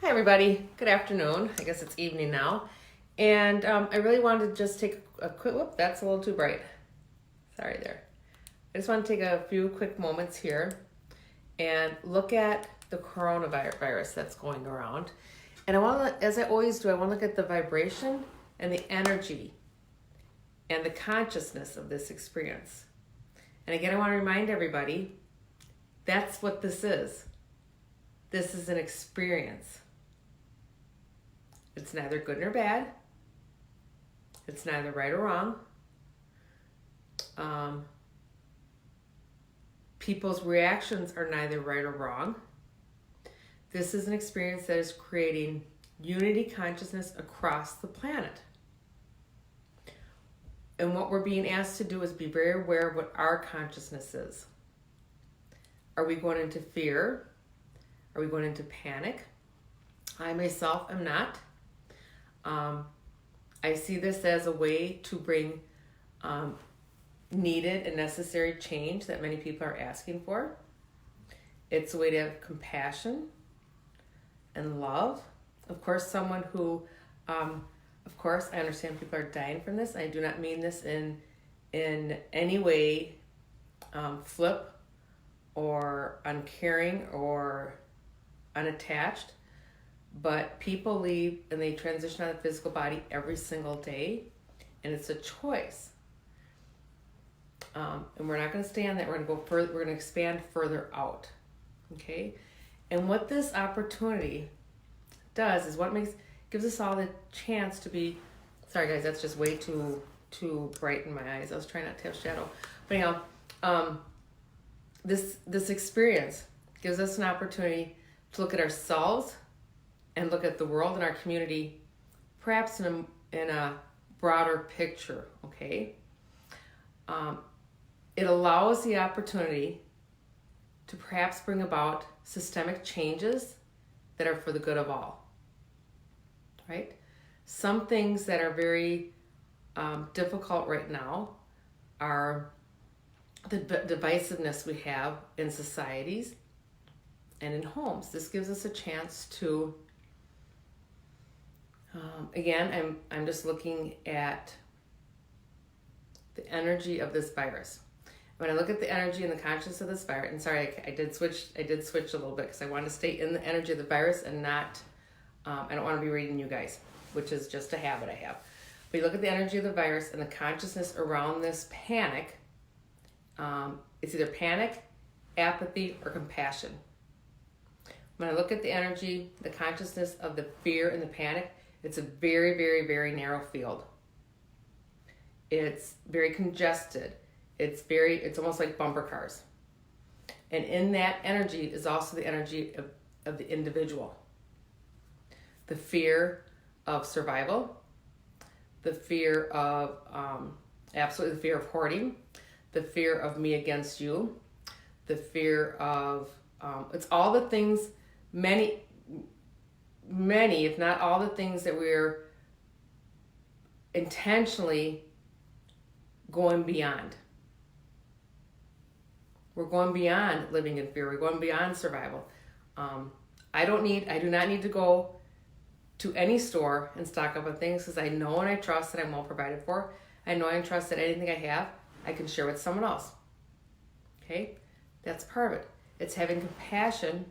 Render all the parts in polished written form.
Hi everybody, good afternoon. I guess it's evening now. And I really wanted to just take a quick, whoop, that's a little too bright. Sorry there. I just want to take a few quick moments here and look at the coronavirus that's going around. And I want to, as I always do, I want to look at the vibration and the energy and the consciousness of this experience. And again, I want to remind everybody, that's what this is. This is an experience. It's neither good nor bad. It's neither right or wrong. People's reactions are neither right or wrong. This is an experience that is creating unity consciousness across the planet. And what we're being asked to do is be very aware of what our consciousness is. Are we going into fear? Are we going into panic? I myself am not. I see this as a way to bring needed and necessary change that many people are asking for. It's a way to have compassion and love. Of course, someone who, of course, I understand people are dying from this. I do not mean this in any way flip or uncaring or unattached. But people leave and they transition out of the physical body every single day, and it's a choice. And we're not going to stay on that. We're going to go further. We're going to expand further out. Okay. And what this opportunity does is gives us all the chance to be. Sorry guys, that's just way too bright in my eyes. I was trying not to have shadow. But anyhow, this experience gives us an opportunity to look at ourselves and look at the world and our community, perhaps in a broader picture, okay? It allows the opportunity to perhaps bring about systemic changes that are for the good of all, right? Some things that are very difficult right now are the divisiveness we have in societies and in homes. This gives us a chance to again, I'm just looking at the energy of this virus. When I look at the energy and the consciousness of this virus, and sorry, I did switch a little bit because I want to stay in the energy of the virus and not, I don't want to be reading you guys, which is just a habit I have. But you look at the energy of the virus and the consciousness around this panic, it's either panic, apathy, or compassion. When I look at the energy, the consciousness of the fear and the panic, it's a very, very, very narrow field. It's very congested. It's almost like bumper cars. And in that energy is also the energy of the individual. The fear of survival, the fear of, absolutely the fear of hoarding, the fear of me against you, the fear of, it's all the things, many, if not all the things that we're intentionally going beyond. We're going beyond living in fear. We're going beyond survival. I do not need to go to any store and stock up on things because I know and I trust that I'm well provided for. I know and trust that anything I have, I can share with someone else. Okay? That's part of it. It's having compassion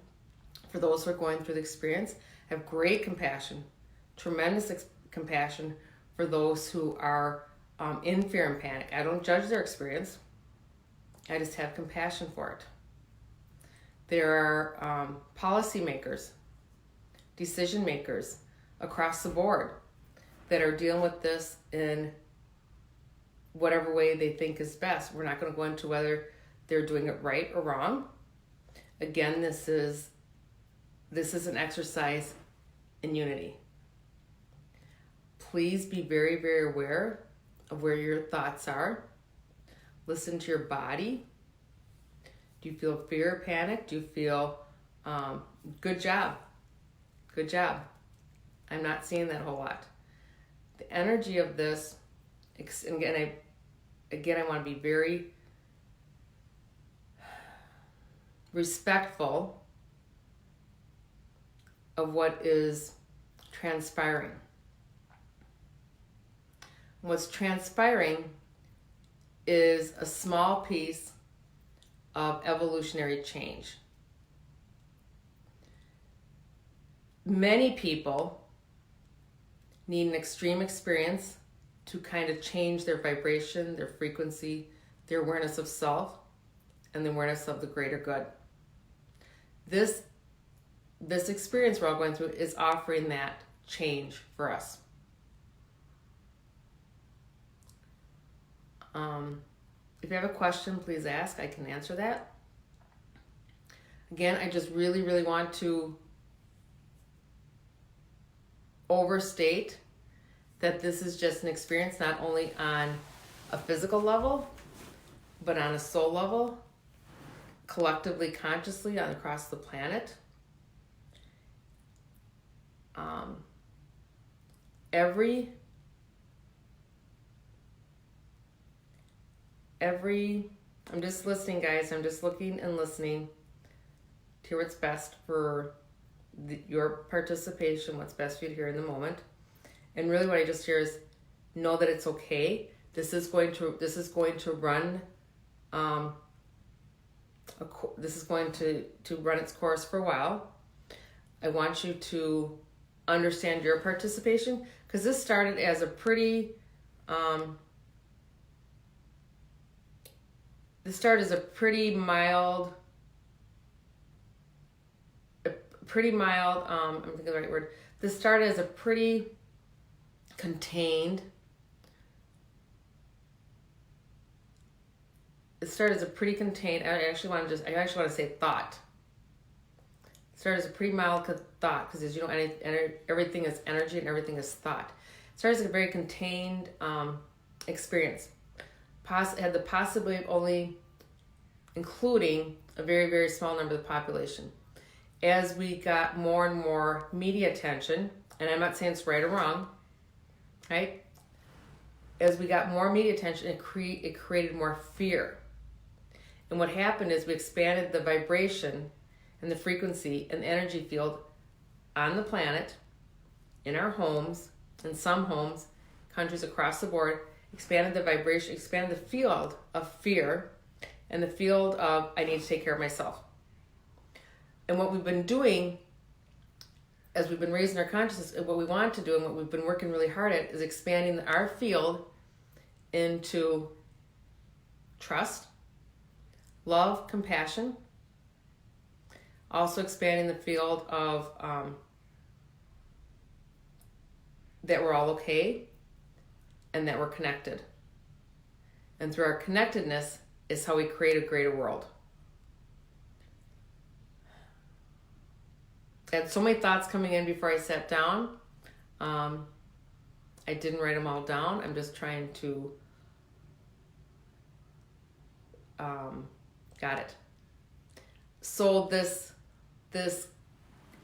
for those who are going through the experience. Have great compassion, tremendous compassion for those who are in fear and panic. I don't judge their experience. I just have compassion for it. There are policymakers, decision makers across the board that are dealing with this in whatever way they think is best. We're not going to go into whether they're doing it right or wrong. Again, this is an exercise in unity. Please be very, very aware of where your thoughts are. Listen to your body. Do you feel fear, panic? Do you feel, good job? Good job. I'm not seeing that a whole lot. The energy of this, and again, I want to be very respectful of what is transpiring. What's transpiring is a small piece of evolutionary change. Many people need an extreme experience to kind of change their vibration, their frequency, their awareness of self, and the awareness of the greater good. This experience we're all going through is offering that change for us. If you have a question, please ask. I can answer that. Again, I just really, really want to overstate that this is just an experience not only on a physical level, but on a soul level, collectively, consciously, across the planet. I'm just listening, guys. I'm just looking and listening to hear what's best for your participation, what's best for you to hear in the moment. And really what I just hear is know that it's okay. This is going to run this is going to run its course for a while. I want you to understand your participation, because this started as a pretty mild, I'm thinking the right word. This started as a pretty contained, I actually want to say thought. It started as a pretty mild thought, because as you know, everything is energy and everything is thought. It started as a very contained experience. Had the possibility of only including a very, very small number of the population. As we got more and more media attention, and I'm not saying it's right or wrong, right? As we got more media attention, it created more fear. And what happened is we expanded the vibration and the frequency and the energy field on the planet, in our homes, in some homes, countries across the board, expanded the vibration, expanded the field of fear and the field of I need to take care of myself. And what we've been doing as we've been raising our consciousness, and what we want to do and what we've been working really hard at is expanding our field into trust, love, compassion. Also expanding the field of that we're all okay and that we're connected. And through our connectedness is how we create a greater world. I had so many thoughts coming in before I sat down. I didn't write them all down. I'm just trying to got it. So this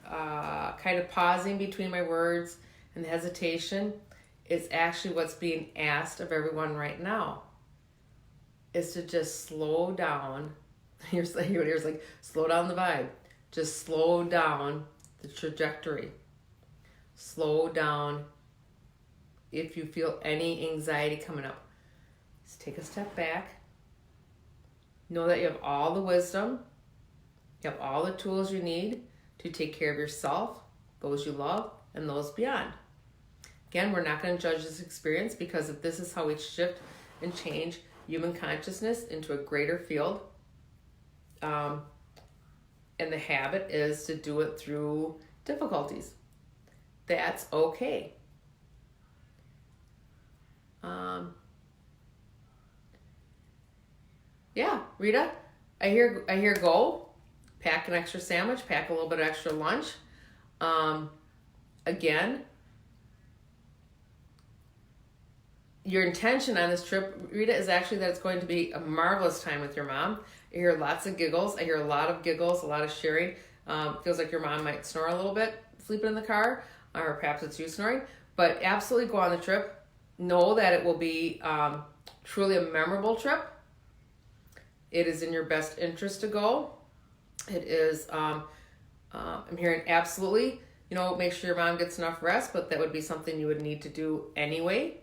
kind of pausing between my words and the hesitation is actually what's being asked of everyone right now, is to just slow down. Here's like slow down the vibe. Just slow down the trajectory. Slow down if you feel any anxiety coming up. Just take a step back. Know that you have all the wisdom. You have all the tools you need to take care of yourself, those you love, and those beyond. Again, we're not going to judge this experience, because if this is how we shift and change human consciousness into a greater field, and the habit is to do it through difficulties, that's okay. Yeah, Rita, I hear go. Pack an extra sandwich, pack a little bit of extra lunch. Again, your intention on this trip, Rita, is actually that it's going to be a marvelous time with your mom. I hear lots of giggles. I hear a lot of giggles, a lot of sharing. Feels like your mom might snore a little bit sleeping in the car, or perhaps it's you snoring. But absolutely go on the trip. Know that it will be truly a memorable trip. It is in your best interest to go. It is, I'm hearing absolutely make sure your mom gets enough rest, but that would be something you would need to do anyway.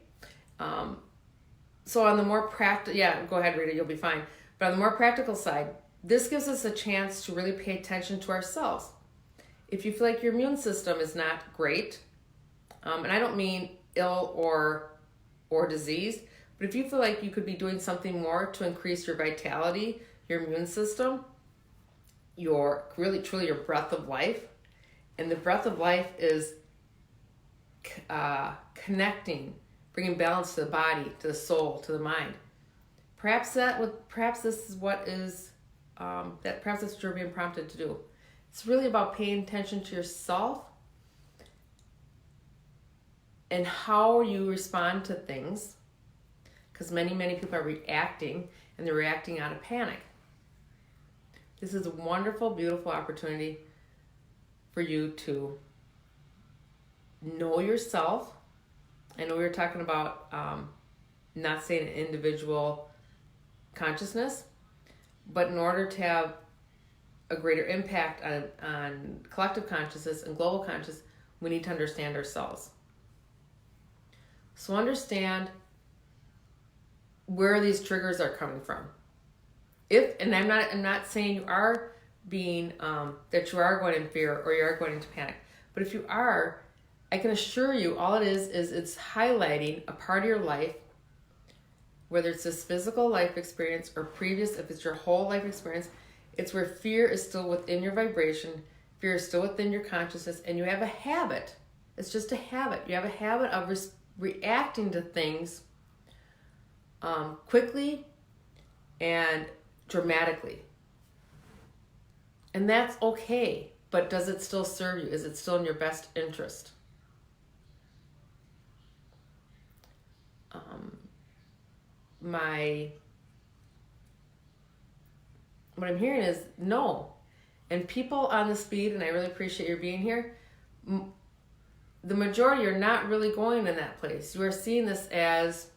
So on the more practical, go ahead, Rita, you'll be fine. But on the more practical side, this gives us a chance to really pay attention to ourselves. If you feel like your immune system is not great, and I don't mean ill or diseased, but if you feel like you could be doing something more to increase your vitality, your immune system, your really truly your breath of life, and the breath of life is connecting, bringing balance to the body, to the soul, to the mind. Perhaps this is what is perhaps that's what you're being prompted to do. It's really about paying attention to yourself and how you respond to things, because many people are reacting, and they're reacting out of panic. This is a wonderful, beautiful opportunity for you to know yourself. I know we were talking about not saying an individual consciousness, but in order to have a greater impact on collective consciousness and global consciousness, we need to understand ourselves. So understand where these triggers are coming from. And I'm not saying you are being that you are going in fear or you are going into panic, but if you are, I can assure you all it is it's highlighting a part of your life, whether it's this physical life experience or previous, if it's your whole life experience, it's where fear is still within your vibration, fear is still within your consciousness, and you have a habit. It's just a habit. You have a habit of reacting to things quickly and dramatically. And that's okay, but does it still serve you? Is it still in your best interest? What I'm hearing is no. And people on the speed, and I really appreciate your being here, the majority are not really going in that place. You are seeing this as,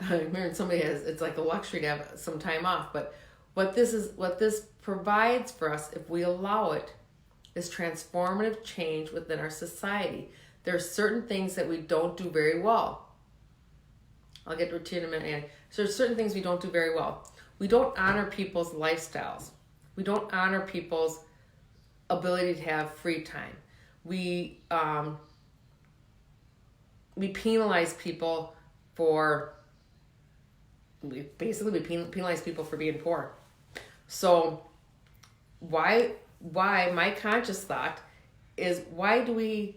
I remember somebody has, it's like a luxury to have some time off, but what this provides for us, if we allow it, is transformative change within our society. There are certain things that we don't do very well. I'll get to it in a minute, Annie. So there's certain things we don't do very well. We don't honor people's lifestyles. We don't honor people's ability to have free time. We penalize people for, we penalize people for being poor. So why my conscious thought is, why do we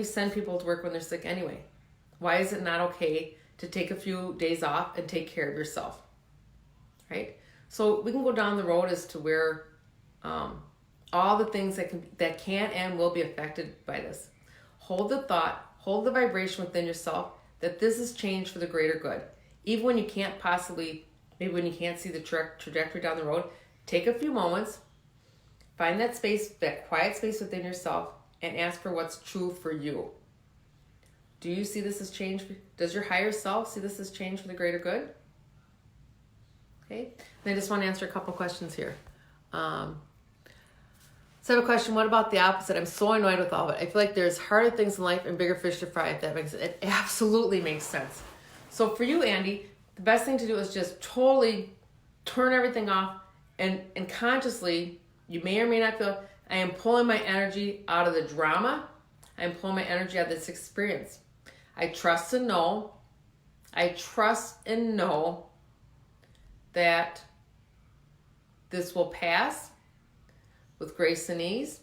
send people to work when they're sick anyway? Why is it not okay to take a few days off and take care of yourself? Right? So we can go down the road as to where all the things that can and will be affected by this. Hold the thought, hold the vibration within yourself that this is change for the greater good. Even when you can't possibly, maybe when you can't see the trajectory down the road, take a few moments, find that space, that quiet space within yourself, and ask for what's true for you. Do you see this as change? Does your higher self see this as change for the greater good? Okay. And I just want to answer a couple questions here. So I have a question. What about the opposite? I'm so annoyed with all of it. I feel like there's harder things in life and bigger fish to fry, if that makes sense. It absolutely makes sense. So for you, Andy, the best thing to do is just totally turn everything off and consciously, you may or may not feel, I am pulling my energy out of the drama. I am pulling my energy out of this experience. I trust and know that this will pass with grace and ease,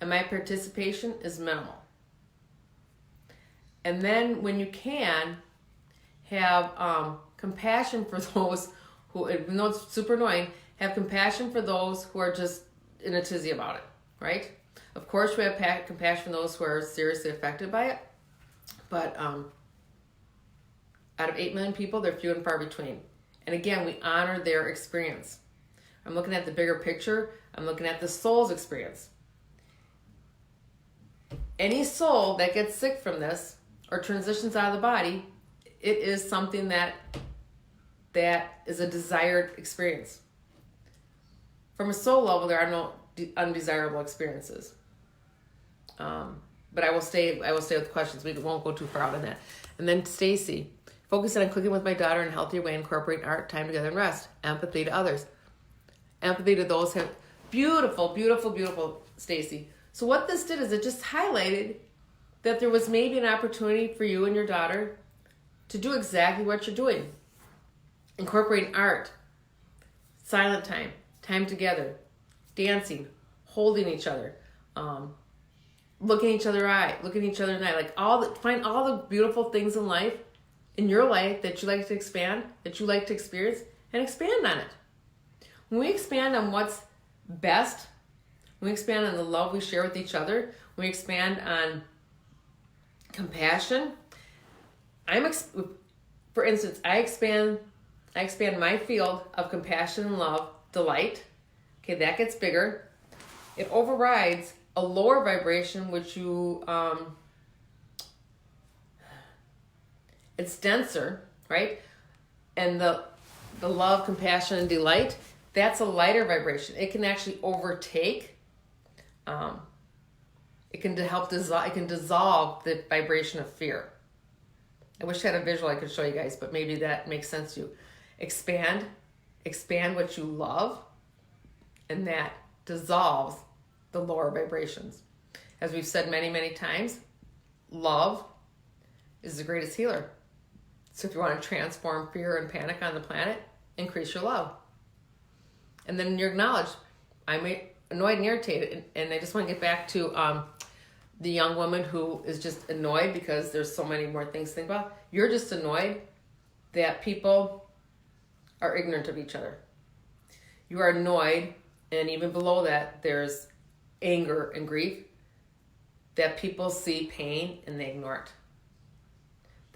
and my participation is minimal. And then when you can, have compassion for those who, even though it's super annoying, have compassion for those who are just in a tizzy about it, right? Of course, we have compassion for those who are seriously affected by it, but out of 8 million people, they're few and far between. And again, we honor their experience. I'm looking at the bigger picture. I'm looking at the soul's experience. Any soul that gets sick from this or transitions out of the body, it is something that is a desired experience. From a soul level, there are undesirable experiences. But I will stay with questions. We won't go too far out on that. And then Stacy, focusing on cooking with my daughter in a healthier way, incorporating art, time together, and rest. Empathy to others. Empathy to those have beautiful, beautiful, beautiful, Stacy. So what this did is it just highlighted that there was maybe an opportunity for you and your daughter to do exactly what you're doing. Incorporating art, silent time, time together, dancing, holding each other, looking each other in the eye, like find all the beautiful things in life, in your life, that you like to expand, that you like to experience, and expand on it. When we expand on what's best, when we expand on the love we share with each other, when we expand on compassion, for instance, I expand my field of compassion and love, delight. Okay, that gets bigger. It overrides a lower vibration, which it's denser, right? And the love, compassion, and delight, that's a lighter vibration. It can actually overtake. It can dissolve the vibration of fear. I wish I had a visual I could show you guys, but maybe that makes sense to you. Expand what you love, and that dissolves the lower vibrations. As we've said many, many times, love is the greatest healer. So if you want to transform fear and panic on the planet, increase your love. And then you acknowledge, I'm annoyed and irritated. And I just want to get back to the young woman who is just annoyed because there's so many more things to think about. You're just annoyed that people are ignorant of each other. You are annoyed, and even below that, there's anger and grief, that people see pain and they ignore it.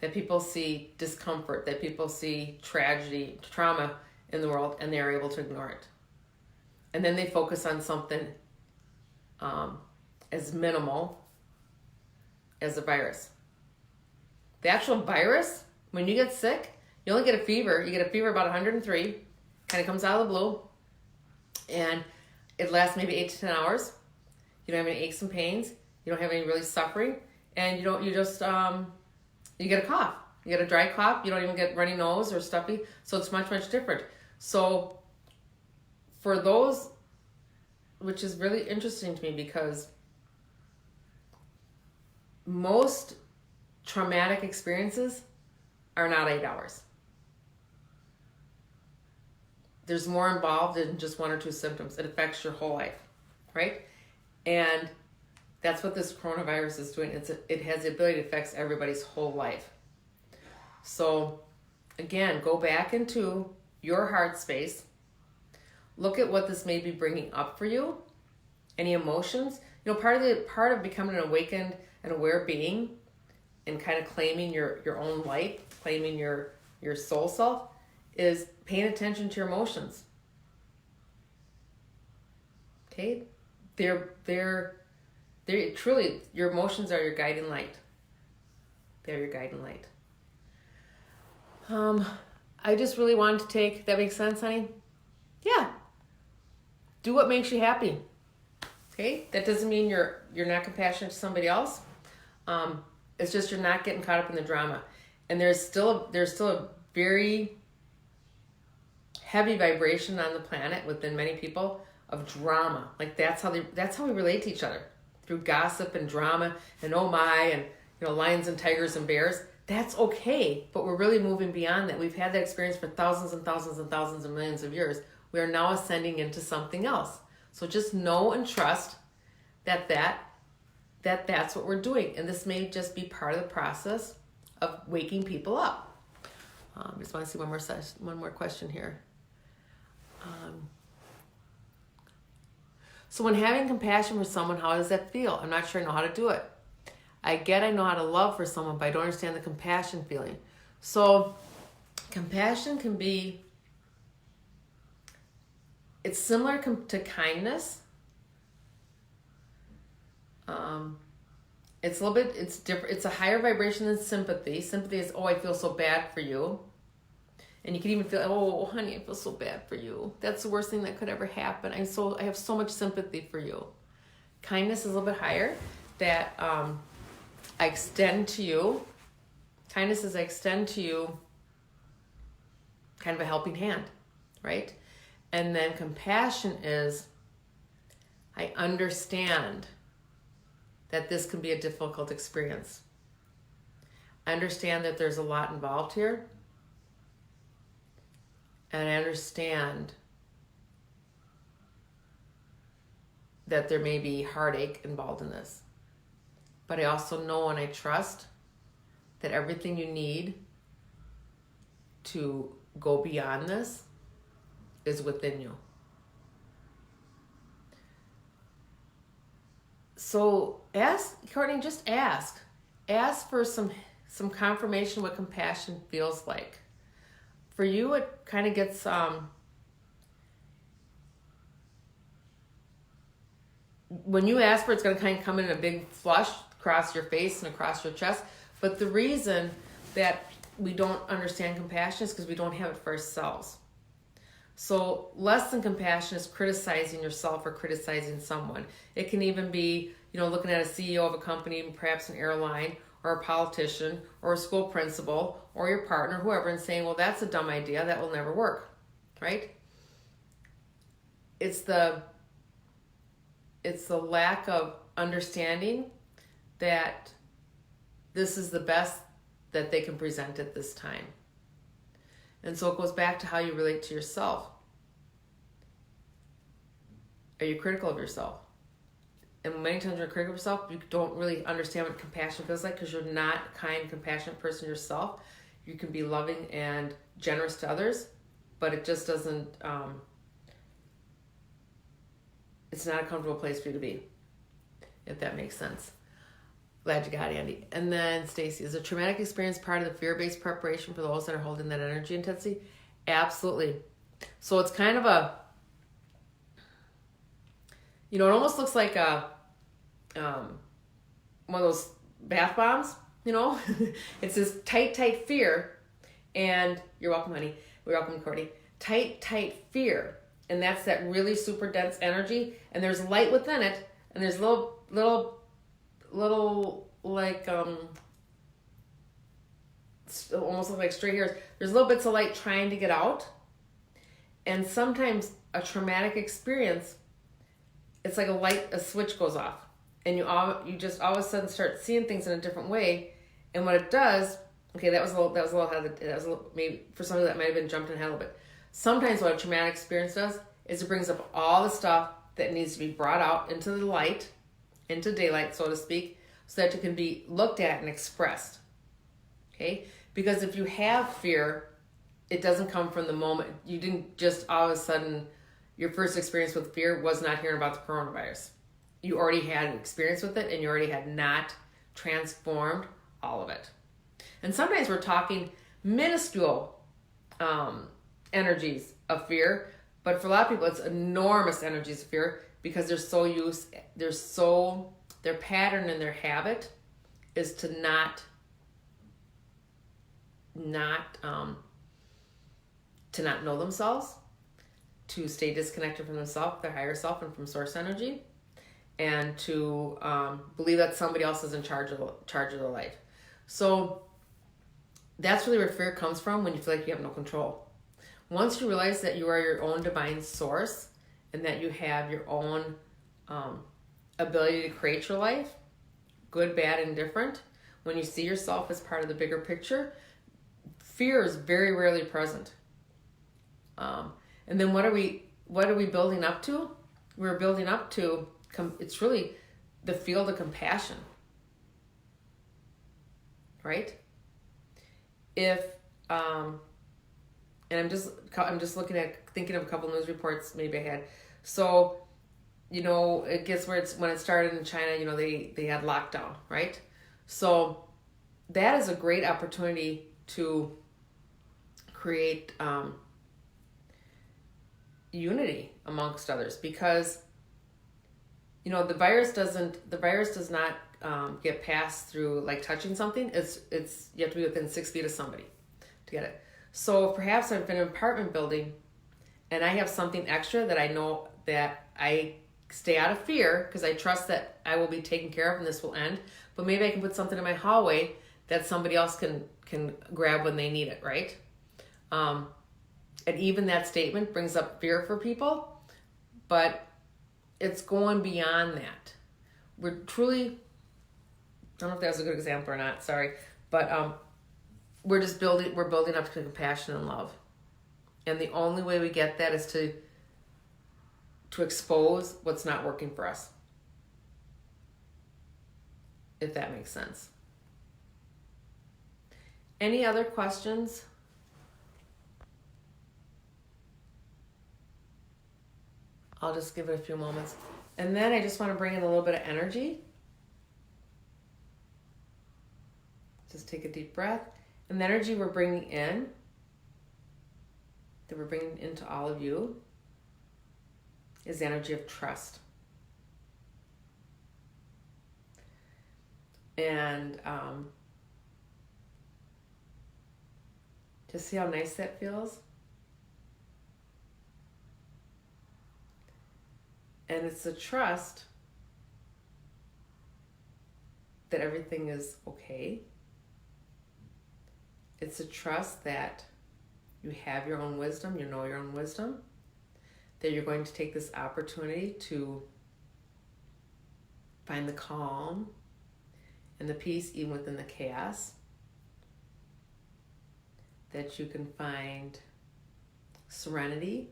That people see discomfort, that people see tragedy, trauma in the world, and they're able to ignore it. And then they focus on something as minimal as a virus. The actual virus, when you get sick, you only get a fever. You get a fever about 103, kind of comes out of the blue, and it lasts maybe 8 to 10 hours. You don't have any aches and pains. You don't have any really suffering, and you get a cough. You get a dry cough. You don't even get runny nose or stuffy. So it's much, much different. So for those, which is really interesting to me, because most traumatic experiences are not 8 hours. There's more involved than just 1 or 2 symptoms. It affects your whole life, right? And that's what this coronavirus is doing. It has the ability to affect everybody's whole life. So again, go back into your heart space. Look at what this may be bringing up for you. Any emotions. Part of becoming an awakened and aware being, and kind of claiming your own light, claiming your soul self, is paying attention to your emotions. Okay? They're truly, your emotions are your guiding light. They're your guiding light. I just really wanted to take, that makes sense, honey? Yeah. Do what makes you happy. Okay? That doesn't mean you're not compassionate to somebody else. It's just you're not getting caught up in the drama. And there's still a very heavy vibration on the planet within many people of drama. Like that's how we relate to each other, through gossip and drama and oh my, and lions and tigers and bears. That's okay, but we're really moving beyond that. We've had that experience for thousands and thousands and thousands and millions of years. We are now ascending into something else. So just know and trust that's what we're doing, and this may just be part of the process of waking people up. I just want to see one more question here. So when having compassion for someone, how does that feel? I'm not sure I know how to do it. I know how to love for someone, but I don't understand the compassion feeling. So compassion can be, it's similar to kindness. It's a little bit, it's different. It's a higher vibration than sympathy. Sympathy is, oh, I feel so bad for you. And you can even feel, oh, honey, I feel so bad for you. That's the worst thing that could ever happen. I have so much sympathy for you. Kindness is a little bit higher, that I extend to you. Kindness is I extend to you kind of a helping hand, right? And then compassion is I understand that this can be a difficult experience. I understand that there's a lot involved here. And I understand that there may be heartache involved in this. But I also know and I trust that everything you need to go beyond this is within you. So ask, Courtney, just ask. Ask for some confirmation what compassion feels like. For you, it kind of gets, when you ask for it, it's going to kind of come in a big flush across your face and across your chest. But the reason that we don't understand compassion is because we don't have it for ourselves. So less than compassion is criticizing yourself or criticizing someone. It can even be, looking at a CEO of a company, perhaps an airline, or a politician, or a school principal, or your partner, whoever, and saying, well, that's a dumb idea, that will never work, right? It's the lack of understanding that this is the best that they can present at this time. And so it goes back to how you relate to yourself. Are you critical of yourself? And many times when you're critical of yourself, you don't really understand what compassion feels like because you're not a kind, compassionate person yourself. You can be loving and generous to others, but it just doesn't, it's not a comfortable place for you to be, if that makes sense. Glad you got it, Andy. And then Stacy, is a traumatic experience part of the fear-based preparation for those that are holding that energy intensity? Absolutely. So it's kind of it almost looks like one of those bath bombs, It's this tight fear. And you're welcome, honey. You're welcome, Courtney. Tight fear. And that's that really super dense energy. And there's light within it. And there's little like almost look like stray hairs. There's little bits of light trying to get out. And sometimes a traumatic experience, it's like a switch goes off, and you just all of a sudden start seeing things in a different way. And what it does, okay, that was a little maybe for some of that might have been jumping ahead a little bit. Sometimes what a traumatic experience does is it brings up all the stuff that needs to be brought out into the light, into daylight, so to speak, so that it can be looked at and expressed. Okay? Because if you have fear, it doesn't come from the moment. You didn't just all of a sudden, your first experience with fear was not hearing about the coronavirus. You already had an experience with it, and you already had not transformed all of it. And sometimes we're talking minuscule energies of fear, but for a lot of people, it's enormous energies of fear because their pattern and their habit is to not know themselves, to stay disconnected from themselves, their higher self, and from source energy, and to believe that somebody else is in charge of their life. So that's really where fear comes from, when you feel like you have no control. Once you realize that you are your own divine source and that you have your own ability to create your life, good, bad, and different, when you see yourself as part of the bigger picture, fear is very rarely present. And then what are we building up to? We're building up to, it's really the field of compassion, right? If, and I'm just thinking of a couple news reports maybe I had. So, it gets where when it started in China, they had lockdown, right? So that is a great opportunity to create unity amongst others, because the virus does not get passed through like touching something. It's you have to be within 6 feet of somebody to get it. So perhaps I've been in an apartment building and I have something extra that I know that I stay out of fear because I trust that I will be taken care of and this will end. But maybe I can put something in my hallway that somebody else can grab when they need it, right? And even that statement brings up fear for people, but it's going beyond that. We're truly, I don't know if that was a good example or not, sorry, but we're building up to compassion and love. And the only way we get that is to expose what's not working for us. If that makes sense. Any other questions? I'll just give it a few moments. And then I just want to bring in a little bit of energy. Just take a deep breath. And the energy we're bringing in, that we're bringing into all of you, is the energy of trust. And just see how nice that feels. And it's the trust that everything is okay. It's a trust that you have your own wisdom, you know your own wisdom, that you're going to take this opportunity to find the calm and the peace even within the chaos, that you can find serenity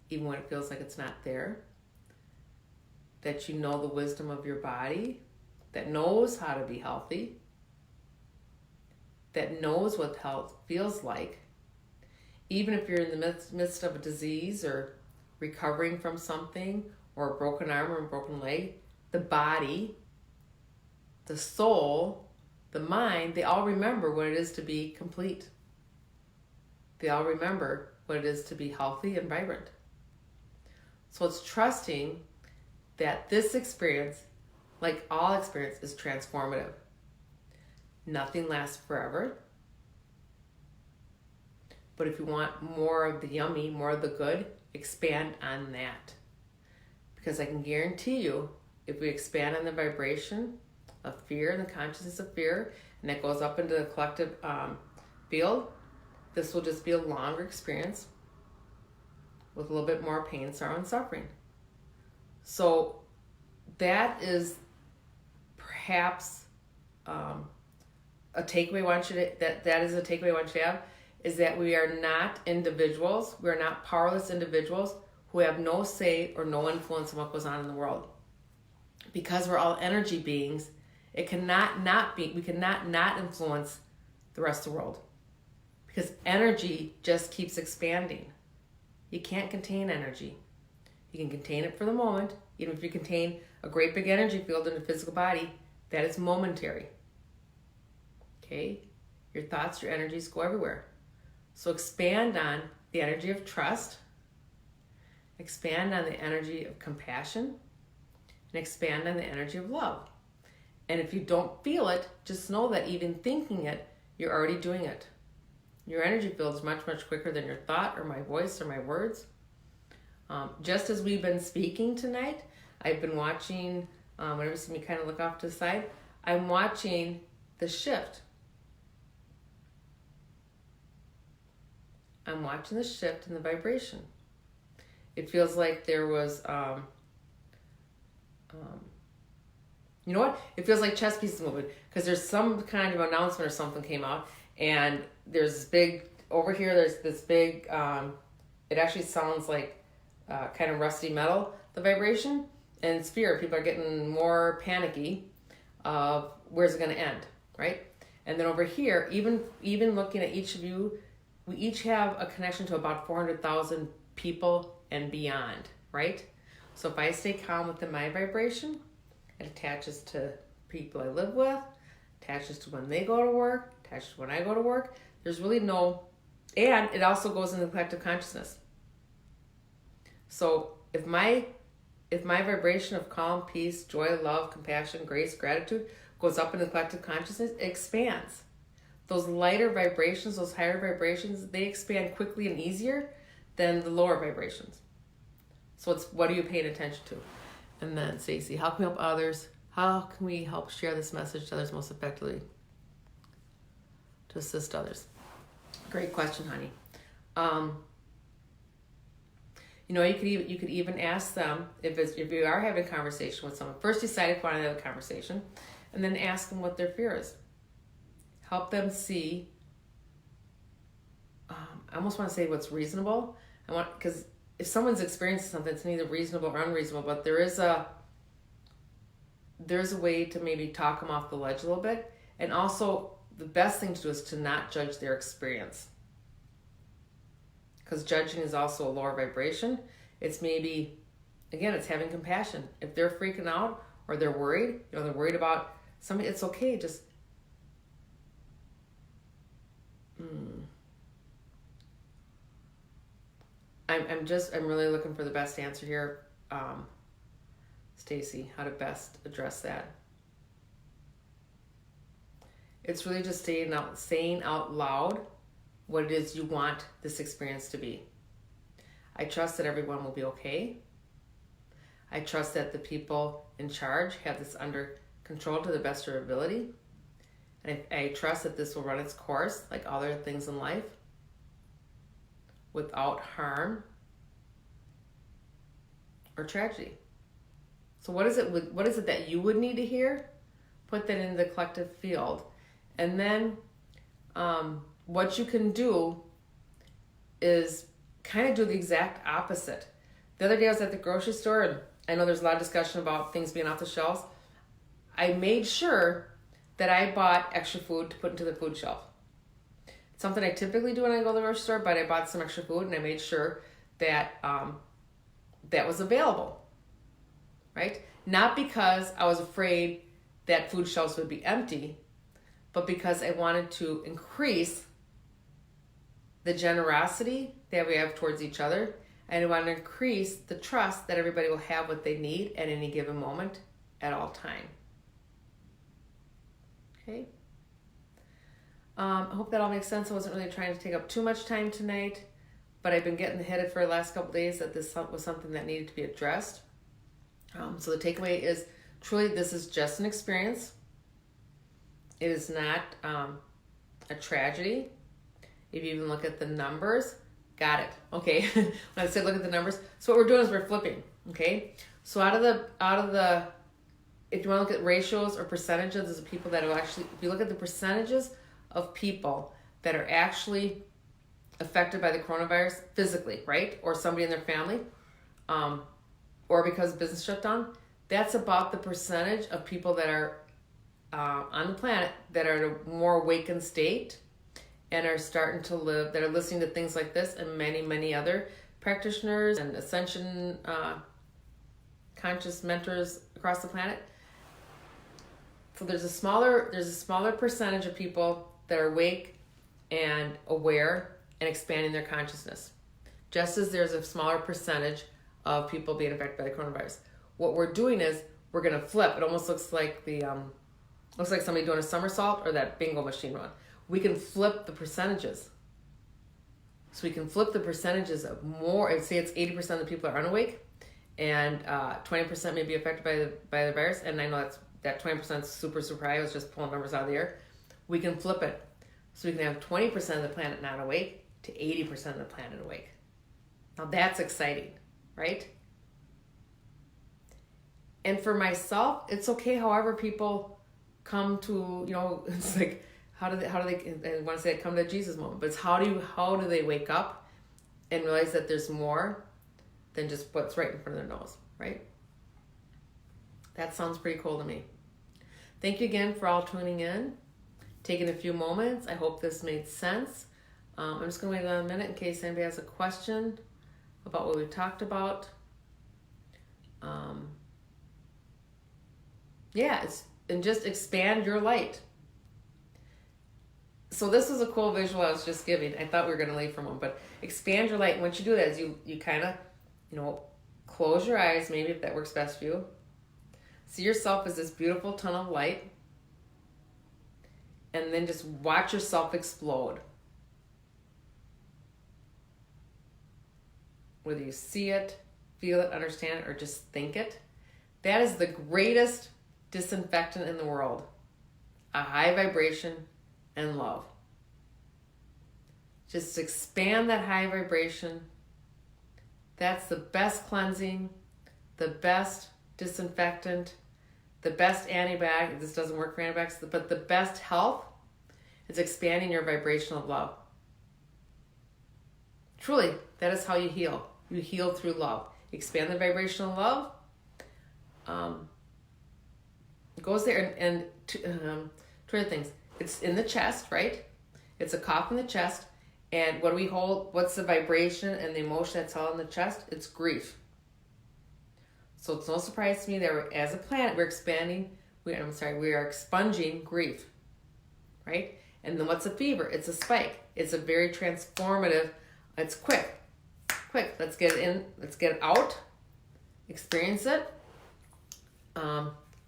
even when it feels like it's not there, that you know the wisdom of your body, that knows how to be healthy, that knows what health feels like, even if you're in the midst of a disease or recovering from something or a broken arm or a broken leg. The body, the soul, the mind, they all remember what it is to be complete. They all remember what it is to be healthy and vibrant. So it's trusting that this experience, like all experience, is transformative. Nothing lasts forever. But if you want more of the yummy, more of the good, expand on that. Because I can guarantee you, if we expand on the vibration of fear and the consciousness of fear, and that goes up into the collective field, this will just be a longer experience with a little bit more pain, sorrow, and suffering. So that is perhaps a takeaway I want you to, that is a takeaway I want you to have, is that we are not individuals, we are not powerless individuals who have no say or no influence on what goes on in the world. Because we're all energy beings, it cannot not be, we cannot not influence the rest of the world. Because energy just keeps expanding. You can't contain energy. You can contain it for the moment. Even if you contain a great big energy field in the physical body, that is momentary. Okay? Your thoughts, your energies go everywhere. So expand on the energy of trust, expand on the energy of compassion, and expand on the energy of love. And if you don't feel it, just know that even thinking it, you're already doing it. Your energy field is much, much quicker than your thought or my voice or my words. Just as we've been speaking tonight, I've been watching, whenever you see me kind of look off to the side, I'm watching the shift. I'm watching the shift in the vibration. It feels like there was, you know what? It feels like chess pieces moving because there's some kind of announcement or something came out, and there's this big, over here, there's this big, it actually sounds like kind of rusty metal, the vibration, and it's fear. People are getting more panicky of where's it going to end, right? And then over here, even looking at each of you, we each have a connection to about 400,000 people and beyond, right? So if I stay calm within my vibration, it attaches to people I live with, attaches to when they go to work, attaches to when I go to work. There's really no, and it also goes in the collective consciousness. So if my vibration of calm, peace, joy, love, compassion, grace, gratitude goes up in the collective consciousness, it expands. those lighter vibrations, those higher vibrations, they expand quickly and easier than the lower vibrations. So it's, what are you paying attention to? And then Stacy, how can we help others? How can we help share this message to others most effectively to assist others? Great question, honey. You could even ask them if you are having a conversation with someone. First, decide if you want to have a conversation, and then ask them what their fear is. Help them see. I almost want to say what's reasonable. Because if someone's experiencing something, it's neither reasonable or unreasonable, but there's a way to maybe talk them off the ledge a little bit. And also, the best thing to do is to not judge their experience. Because judging is also a lower vibration. It's maybe, again, it's having compassion. If they're freaking out or they're worried, they're worried about something, it's okay. Just, I'm really looking for the best answer here, Stacy, how to best address that. It's really just saying out loud what it is you want this experience to be. I trust that everyone will be okay. I trust that the people in charge have this under control to the best of their ability. And I trust that this will run its course like all other things in life without harm or tragedy. So what is it that you would need to hear? Put that in the collective field. And then what you can do is kind of do the exact opposite. The other day I was at the grocery store, and I know there's a lot of discussion about things being off the shelves. I made sure that I bought extra food to put into the food shelf. It's something I typically do when I go to the grocery store, but I bought some extra food and I made sure that that was available, right? Not because I was afraid that food shelves would be empty, but because I wanted to increase the generosity that we have towards each other, and I want to increase the trust that everybody will have what they need at any given moment at all time. Okay. I hope that all makes sense. I wasn't really trying to take up too much time tonight, but I've been getting hit for the last couple of days that this was something that needed to be addressed. So the takeaway is truly this is just an experience. It is not a tragedy. If you even look at the numbers, got it. Okay. When I said look at the numbers, so what we're doing is we're flipping. Okay. So out of the, if you want to look at ratios or percentages of people that are actually, if you look at the percentages of people that are actually affected by the coronavirus physically, right? Or somebody in their family, or because business shut down, that's about the percentage of people that are on the planet that are in a more awakened state and are starting to live, that are listening to things like this and many, many other practitioners and ascension conscious mentors across the planet. So there's a smaller percentage of people that are awake and aware and expanding their consciousness. Just as there's a smaller percentage of people being affected by the coronavirus. What we're doing is we're going to flip. It almost looks like looks like somebody doing a somersault or that bingo machine run. We can flip the percentages. So we can flip the percentages of more, and say it's 80% of the people are unawake and 20% may be affected by the virus. And I know that 20% is super, super high. I was just pulling numbers out of the air. We can flip it. So we can have 20% of the planet not awake to 80% of the planet awake. Now that's exciting, right? And for myself, it's okay however people come to, it's like, how do they, I want to say come to a Jesus moment, but it's how do they wake up and realize that there's more than just what's right in front of their nose, right? That sounds pretty cool to me. Thank you again for all tuning in, taking a few moments. I hope this made sense. I'm just going to wait another minute in case anybody has a question about what we talked about. And just expand your light. So this is a cool visual I was just giving. I thought we were going to leave from one, but expand your light. And once you do that, is you kind of, close your eyes, maybe if that works best for you. See yourself as this beautiful tunnel of light. and then just watch yourself explode. Whether you see it, feel it, understand it, or just think it, that is the greatest disinfectant in the world. A high vibration and love. Just expand that high vibration. That's the best cleansing, the best disinfectant, the best antibiotic. This doesn't work for antibiotics, but the best health is expanding your vibration of love. Truly, that is how you heal. You heal through love. Expand the vibration of love. Goes there and two other things. It's in the chest, right? It's a cough in the chest. And what do we hold? What's the vibration and the emotion that's held in the chest? It's grief. So it's no surprise to me that as a planet, we are expunging grief, right? And then what's a fever? It's a spike. It's a very transformative. It's quick. Let's get it in. Let's get it out. Experience it.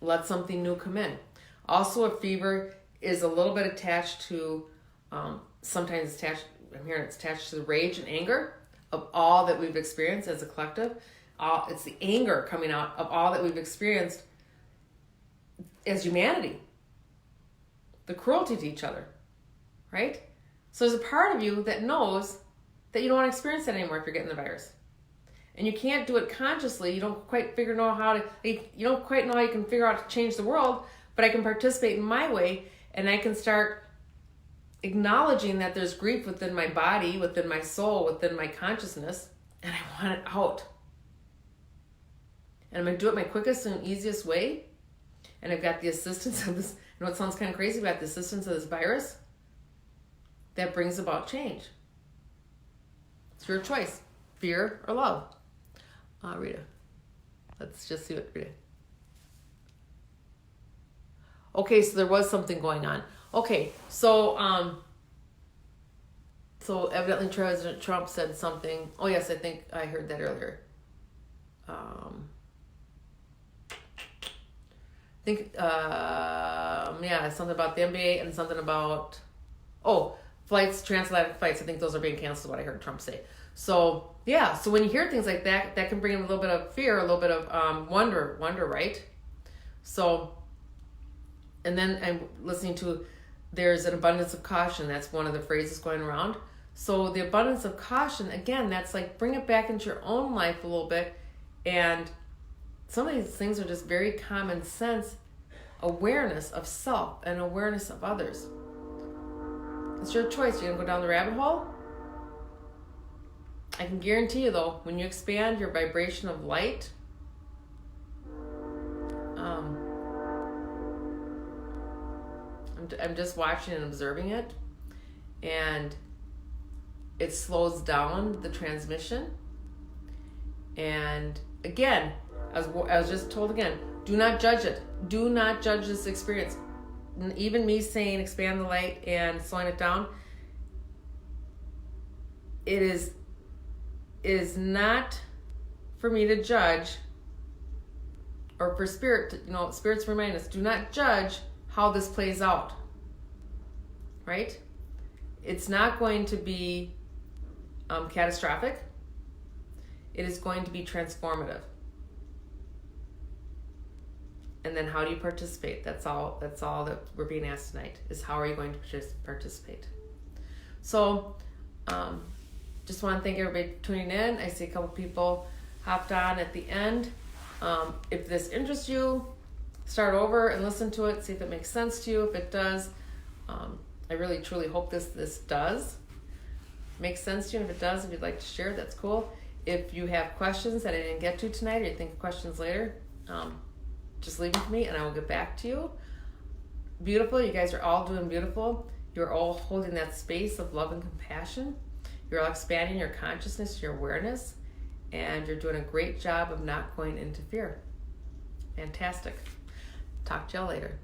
Let something new come in. Also, a fever is a little bit attached to, sometimes it's attached, I'm hearing it's attached to the rage and anger of all that we've experienced as a collective. It's the anger coming out of all that we've experienced as humanity. The cruelty to each other, right? So there's a part of you that knows that you don't want to experience that anymore if you're getting the virus. And you can't do it consciously. You don't quite know how you can figure out to change the world, but I can participate in my way, and I can start acknowledging that there's grief within my body, within my soul, within my consciousness, and I want it out. And I'm going to do it my quickest and easiest way. And I've got the assistance of this, I know it sounds kind of crazy, but the assistance of this virus that brings about change. It's your choice, fear or love. Rita. Let's just see what Rita. Okay, so there was something going on. Okay, so evidently President Trump said something. Oh yes, I think I heard that earlier. Something about the NBA and something about flights, transatlantic flights. I think those are being canceled. What I heard Trump say. So yeah, so when you hear things like that, that can bring in a little bit of fear, a little bit of wonder, right? So, and then I'm listening to, there's an abundance of caution. That's one of the phrases going around. So the abundance of caution, again, that's like bring it back into your own life a little bit. And some of these things are just very common sense awareness of self and awareness of others. It's your choice. You're going to go down the rabbit hole? I can guarantee you, though, when you expand your vibration of light, I'm just watching and observing it, and it slows down the transmission. And again, I was just told again, do not judge it. Do not judge this experience. Even me saying expand the light and slowing it down, it is not for me to judge, or for spirit, spirits remind us, do not judge how this plays out, right? It's not going to be catastrophic. It is going to be transformative. And then how do you participate? That's all that we're being asked tonight, is how are you going to participate? So, just want to thank everybody for tuning in. I see a couple people hopped on at the end. If this interests you, start over and listen to it, see if it makes sense to you. If it does, I really truly hope this does make sense to you. And if it does, if you'd like to share, that's cool. If you have questions that I didn't get to tonight, or you think of questions later, just leave them to me and I will get back to you. Beautiful. You guys are all doing beautiful. You're all holding that space of love and compassion. You're all expanding your consciousness, your awareness, and you're doing a great job of not going into fear. Fantastic. Talk to y'all later.